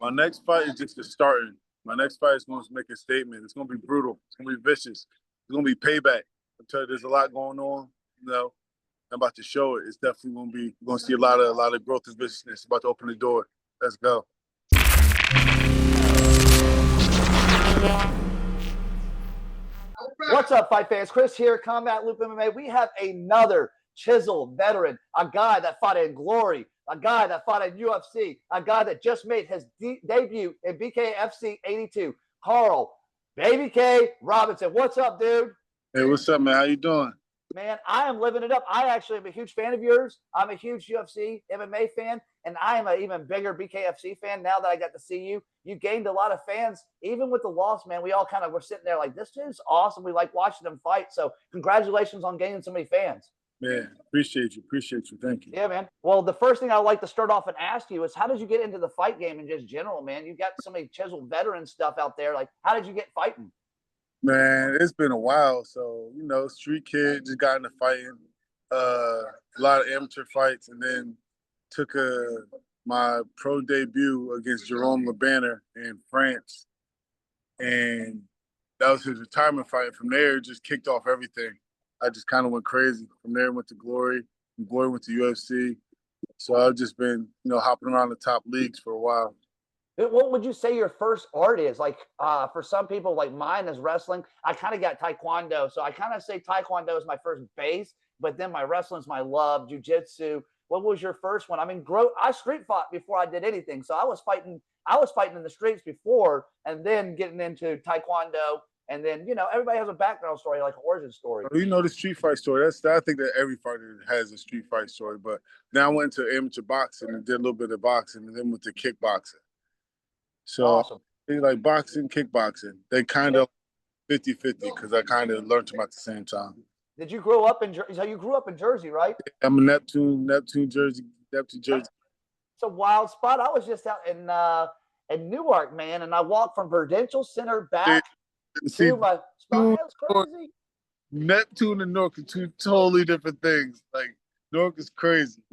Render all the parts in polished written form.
My next fight is just the starting. My next fight is going to make a statement. It's going to be brutal. It's going to be vicious. It's going to be payback. I'm telling you, there's a lot going on. You know, I'm about to show it. It's definitely going to be. We're going to see a lot of growth and viciousness. About to open the door. Let's go. What's up, fight fans? Chris here, Combat Loop MMA. We have another chiseled veteran, a guy that fought in Glory, a guy that fought in UFC, a guy that just made his debut in BKFC 82, Karl, Baby K Roberson. What's up, dude? Hey, what's up, man? How you doing? Man, I am living it up. I actually am a huge fan of yours. I'm a huge UFC MMA fan, and I am an even bigger BKFC fan now that I got to see you. You gained a lot of fans, even with the loss, man. We all kind of were sitting there like, this dude's awesome. We like watching him fight. So congratulations on gaining so many fans. Man, appreciate you. Appreciate you. Thank you. Yeah, man. Well, the first thing I'd like to start off and ask you is, how did you get into the fight game in just general, man? You got so many chiseled veteran stuff out there. Like, how did you get fighting? Man, it's been a while. So, you know, street kid, just got into fighting, a lot of amateur fights, and then took my pro debut against Jerome Lebanner in France. And that was his retirement fight. From there, it just kicked off everything. I just kind of went crazy. From there, went to Glory. From Glory, went to UFC. So I've just been, you know, hopping around the top leagues for a while. What would you say your first art is? Like, for some people, like mine is wrestling. I kind of got Taekwondo. So I kind of say Taekwondo is my first base, but then my wrestling's my love, jiu-jitsu. What was your first one? I mean, I street fought before I did anything. So I was fighting in the streets before, and then getting into Taekwondo. And then, you know, everybody has a background story, like an origin story. You know the street fight story. I think that every fighter has a street fight story. But then I went into amateur boxing and did a little bit of boxing, and then went to kickboxing. So awesome. Like boxing, kickboxing, they kind of 50-50 because I kind of learned them at the same time. Did you grow up in Jersey? So you grew up in Jersey, right? I'm a Neptune, Jersey. It's a wild spot. I was just out in Newark, man, and I walked from Prudential Center back to my spot. That's crazy. Neptune and Newark are two totally different things. Like, Newark is crazy.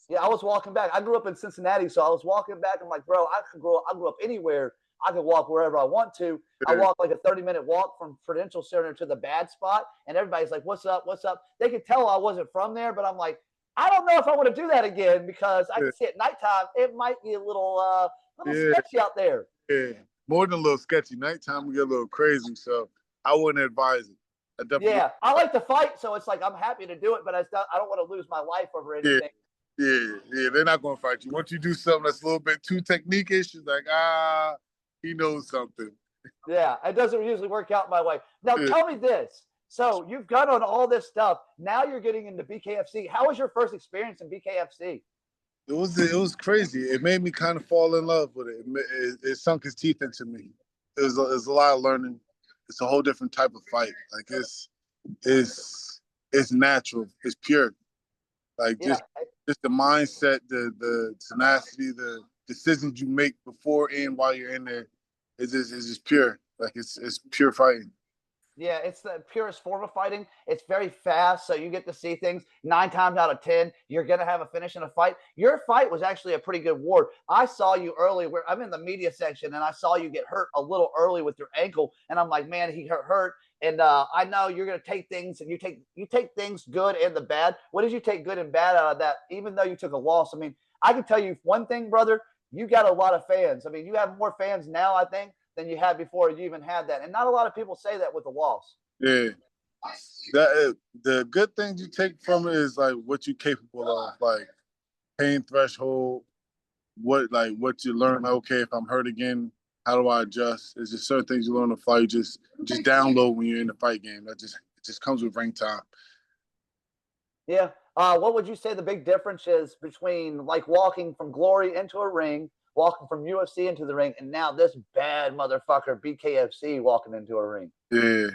Yeah, I was walking back. I grew up in Cincinnati, so I was walking back. I'm like, bro, I grew up anywhere. I can walk wherever I want to. I walked like a 30-minute walk from Prudential Center to the bad spot, and everybody's like, what's up, what's up? They could tell I wasn't from there, but I'm like, I don't know if I want to do that again, because I can see at nighttime, it might be a little sketchy out there. Yeah, more than a little sketchy. Nighttime, we get a little crazy, so I wouldn't advise it. I like to fight, so it's like I'm happy to do it, but I don't want to lose my life over anything. Yeah, they're not going to fight you. Once you do something that's a little bit too technique-ish, it's like, he knows something. Yeah, it doesn't usually work out my way. Now, tell me this. So you've got on all this stuff. Now you're getting into BKFC. How was your first experience in BKFC? It was crazy. It made me kind of fall in love with it. It sunk its teeth into me. It was a lot of learning. It's a whole different type of fight. Like, it's natural. It's pure. Like, just the mindset, the tenacity, the decisions you make before and while you're in there, it's just pure. Like, it's pure fighting. Yeah, it's the purest form of fighting. It's very fast, so you get to see things 9 times out of 10. You're going to have a finish in a fight. Your fight was actually a pretty good war. I saw you early. I'm in the media section, and I saw you get hurt a little early with your ankle, and I'm like, man, he hurt. And I know you're going to take things, and you take things good and the bad. What did you take good and bad out of that, even though you took a loss? I mean, I can tell you one thing, brother. You got a lot of fans. I mean, you have more fans now, I think, than you had before you even had that. And not a lot of people say that with a loss. Yeah. The good things you take from it is like what you're capable of, like pain threshold, what you learn. Like, okay, if I'm hurt again, how do I adjust? It's just certain things you learn on the fly. You just download when you're in the fight game. It just comes with ring time. Yeah. What would you say the big difference is between like walking from Glory into a ring, walking from UFC into the ring, and now this bad motherfucker BKFC walking into a ring? Yeah,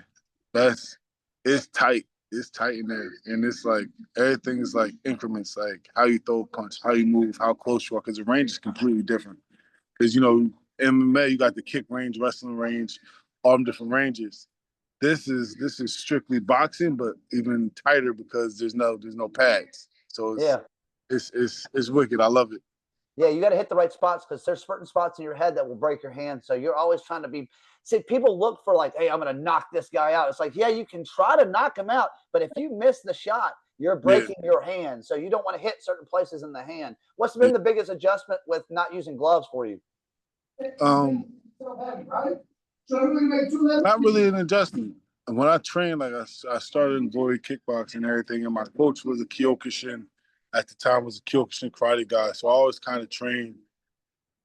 it's tight. It's tight in there, and it's like everything is like increments, like how you throw a punch, how you move, how close you are, because the range is completely different. Because, you know, MMA, you got the kick range, wrestling range, all them different ranges. This is strictly boxing, but even tighter because there's no pads. So it's wicked. I love it. Yeah, you got to hit the right spots because there's certain spots in your head that will break your hand. So you're always trying to be. See, people look for like, hey, I'm going to knock this guy out. It's like, yeah, you can try to knock him out, but if you miss the shot, you're Yeah, breaking your hand. So you don't want to hit certain places in the hand. What's yeah. been the biggest adjustment with not using gloves for you? Not really an adjustment. When I trained, like I started in Glory kickboxing and everything, and my coach was a Kyokushin. At the time, was a Kyokushin karate guy, so I always kind of trained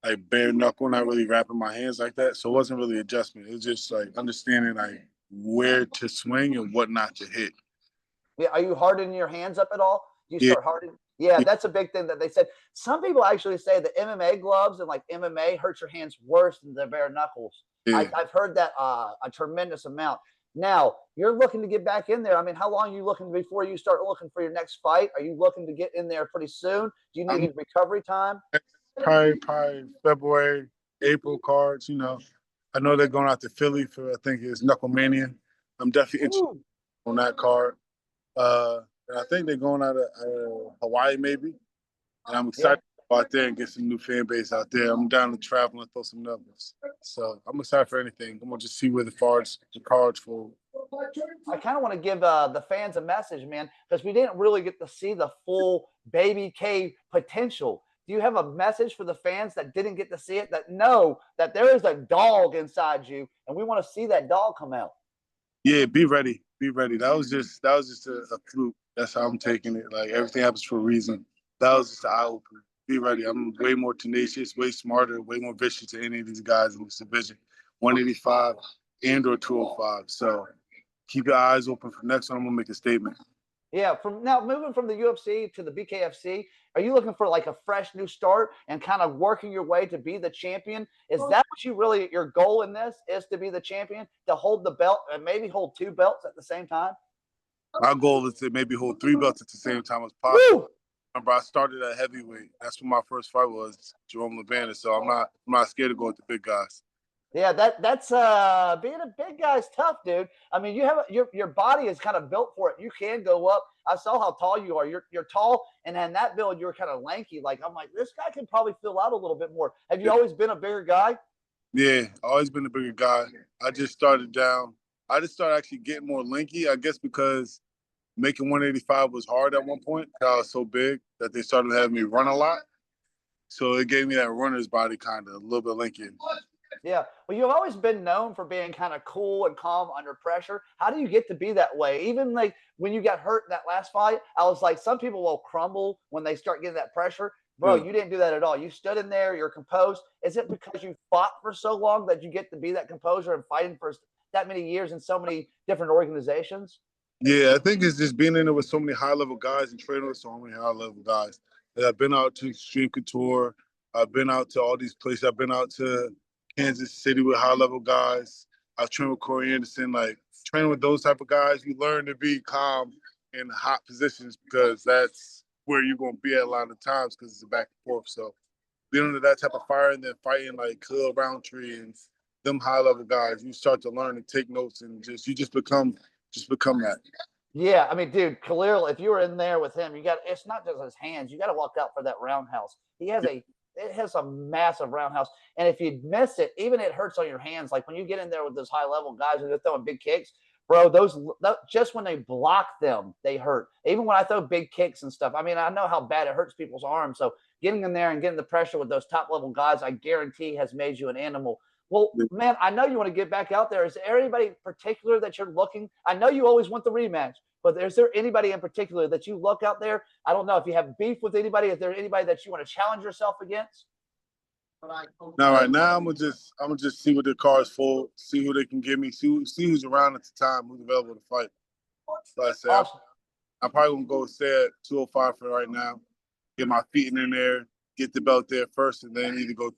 like bare knuckle, not really wrapping my hands like that. So it wasn't really adjustment. It was just like understanding like where to swing and what not to hit. Yeah, are you hardening your hands up at all? Do you Yeah, start hardening? Yeah, yeah, that's a big thing that they said. Some people actually say the MMA gloves and like MMA hurts your hands worse than the bare knuckles. yeah. I've heard that a tremendous amount. Now you're looking to get back in there. I mean, how long are you looking before you start looking for your next fight? Are you looking to get in there pretty soon? Do you need I'm any recovery time? probably February, April cards. You know, I know they're going out to Philly for I think it's Knucklemania. I'm definitely interested Ooh, on that card. And I think they're going out of Hawaii maybe. And I'm yeah. excited to go out there and get some new fan base out there. I'm down to travel and throw some numbers. So I'm excited for anything. I'm gonna just see where the cards fall. I kind of want to give the fans a message, man, because we didn't really get to see the full Baby K potential. Do you have a message for the fans that didn't get to see it, that know that there is a dog inside you, and we want to see that dog come out? Yeah, be ready. Be ready. That was just a fluke. That's how I'm taking it. Like everything happens for a reason. That was just an eye opener. Be ready. I'm way more tenacious, way smarter, way more vicious than any of these guys in this division. 185 and or 205. So keep your eyes open for next one. I'm gonna make a statement. Yeah, from now moving from the UFC to the BKFC, are you looking for like a fresh new start and kind of working your way to be the champion? Is that what you really your goal in this is, to be the champion, to hold the belt and maybe hold two belts at the same time? My goal is to maybe hold three belts at the same time as possible. Woo! Remember, I started at heavyweight. That's when my first fight was, Jerome Levana. So I'm not scared to go with the big guys. Yeah, that's being a big guy is tough, dude. I mean, you have your body is kind of built for it. You can go up. I saw how tall you are. You're tall, and then that build, you're kind of lanky. Like I'm like, this guy can probably fill out a little bit more. Have you always been a bigger guy? Yeah, always been a bigger guy. I just started down. I just started actually getting more lanky, I guess, because making 185 was hard at one point. I was so big that they started having me run a lot. So it gave me that runner's body, kind of a little bit lanky. Yeah. Well, you've always been known for being kind of cool and calm under pressure. How do you get to be that way? Even like when you got hurt in that last fight, I was like, some people will crumble when they start getting that pressure. Bro, Yeah. you didn't do that at all. You stood in there, you're composed. Is it because you fought for so long that you get to be that composure and fighting for that many years in so many different organizations? Yeah, I think it's just being in there with so many high level guys and training with so many high level guys. And I've been out to Extreme Couture. I've been out to all these places. I've been out to Kansas City with high level guys. I've trained with Corey Anderson. Like training with those type of guys, you learn to be calm in hot positions because that's where you're going to be at a lot of times because it's a back and forth. So being under that type of fire and then fighting like Khalil Roundtree and them high level guys, you start to learn and take notes and just become that. Yeah, I mean, dude, Khalil, if you were in there with him, it's not just his hands. You got to watch out for that roundhouse. It has a massive roundhouse. And if you miss it, even it hurts on your hands. Like when you get in there with those high level guys and they're throwing big kicks, bro, just when they block them, they hurt. Even when I throw big kicks and stuff, I mean, I know how bad it hurts people's arms. So getting in there and getting the pressure with those top level guys, I guarantee has made you an animal. Well, man, I know you want to get back out there. Is there anybody in particular that you're looking? I know you always want the rematch, but is there anybody in particular that you look out there? I don't know if you have beef with anybody. Is there anybody that you want to challenge yourself against? Now, right now, I'm gonna just see what the cards full, see who they can give me, see who's around at the time, who's available to fight. So I say Awesome. I'm probably gonna go stay at 205 for right now, get my feet in there, get the belt there first, and then either go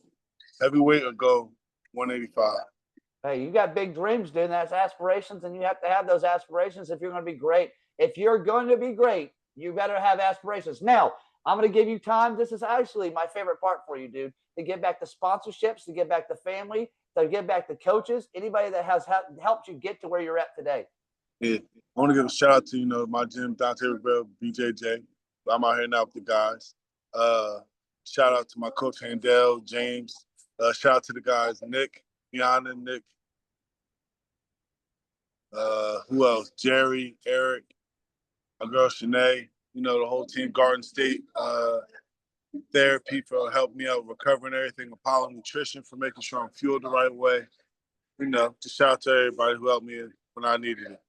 heavyweight or go 185. Hey, you got big dreams, dude. That's aspirations, and you have to have those aspirations if you're going to be great. If you're going to be great, you better have aspirations. Now, I'm going to give you time. This is actually my favorite part for you, dude, to get back to sponsorships, to get back to family, to get back to coaches, anybody that has helped you get to where you're at today. Yeah, I want to give a shout out to my gym, Dante Rivera, BJJ. I'm out here now with the guys. Shout out to my coach, Handel, James. Shout out to the guys, Nick, Yana, Nick. Who else? Jerry, Eric, my girl, Shanae. You know, the whole team, Garden State Therapy for helping me out recovering everything, Apollo Nutrition for making sure I'm fueled the right way. You know, just shout out to everybody who helped me when I needed it.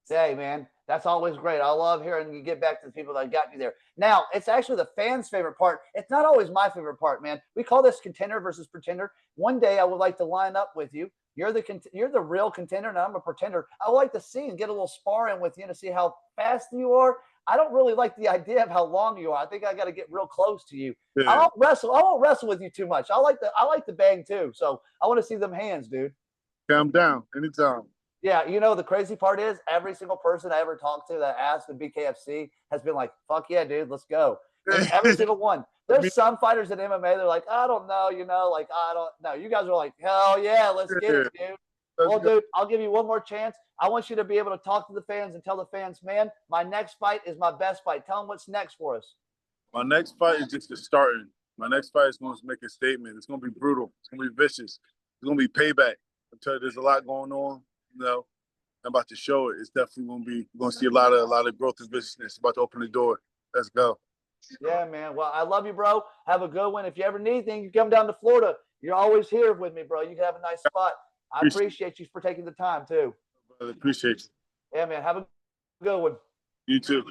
Hey, man, that's always great. I love hearing you get back to the people that got you there. Now, it's actually the fans' favorite part. It's not always my favorite part, man. We call this contender versus pretender. One day I would like to line up with you. You're the real contender, and I'm a pretender. I would like to see and get a little sparring with you to see how fast you are. I don't really like the idea of how long you are. I think I got to get real close to you. Yeah. I won't wrestle with you too much. I like the bang too. So I want to see them hands, dude. Calm down anytime. Yeah, you know, the crazy part is every single person I ever talked to that asked the BKFC has been like, fuck yeah, dude, let's go. And every single one. There's some fighters in MMA, they're like, I don't know, you know, like, I don't know. You guys are like, hell yeah, let's get it, dude. Well, dude, I'll give you one more chance. I want you to be able to talk to the fans and tell the fans, man, my next fight is my best fight. Tell them what's next for us. My next fight is just the starting. My next fight is going to make a statement. It's going to be brutal. It's going to be vicious. It's going to be payback. I tell you, there's a lot going on. You know, I'm about to show it. It's definitely going to be. You're going to see a lot of growth and viciousness. About to open the door. Let's go. Yeah, man. Well, I love you, bro. Have a good one. If you ever need anything, you come down to Florida. You're always here with me, bro. You can have a nice spot. I appreciate you for taking the time too. Brother, appreciate you. Yeah, man. Have a good one. You too.